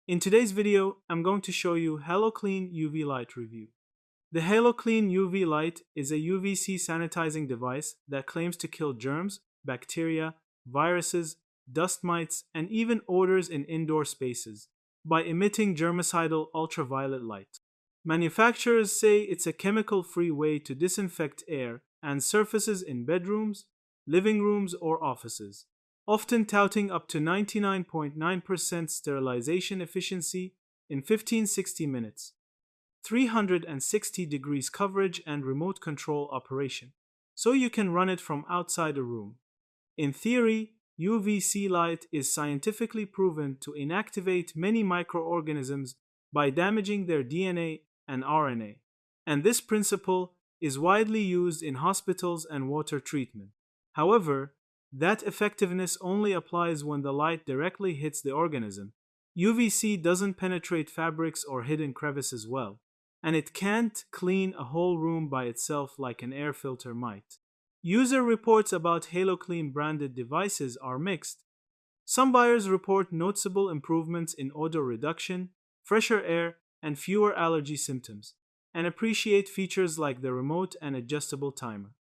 In today's video, I'm going to show you Haloclean UV Light review. The Haloclean UV Light is a UVC sanitizing device that claims to kill germs, bacteria, viruses, dust mites, and even odors in indoor spaces by emitting germicidal ultraviolet light. Manufacturers say it's a chemical-free way to disinfect air and surfaces in bedrooms, living rooms, or offices, often touting up to 99.9% sterilization efficiency in 15-60 minutes, 360 degrees coverage, and remote control operation, so you can run it from outside a room. In theory, UVC light is scientifically proven to inactivate many microorganisms by damaging their DNA and RNA, and this principle is widely used in hospitals and water treatment. However, that effectiveness only applies when the light directly hits the organism. UVC doesn't penetrate fabrics or hidden crevices well, and it can't clean a whole room by itself like an air filter might. User reports about Haloclean branded devices are mixed. Some buyers report noticeable improvements in odor reduction, fresher air, and fewer allergy symptoms, and appreciate features like the remote and adjustable timer.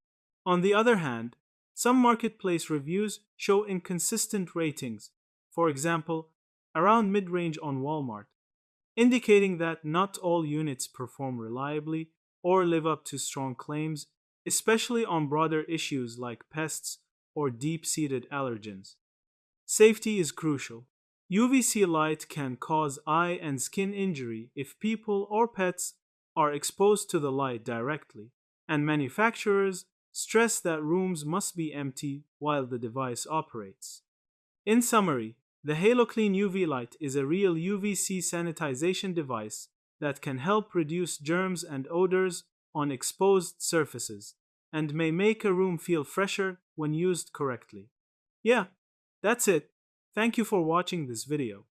On the other hand, some marketplace reviews show inconsistent ratings, for example, around mid-range on Walmart, indicating that not all units perform reliably or live up to strong claims, especially on broader issues like pests or deep-seated allergens. Safety is crucial. UVC light can cause eye and skin injury if people or pets are exposed to the light directly, and manufacturers stress that rooms must be empty while the device operates. In summary, the Haloclean UV Light is a real UVC sanitization device that can help reduce germs and odors on exposed surfaces and may make a room feel fresher when used correctly. Yeah, that's it. Thank you for watching this video.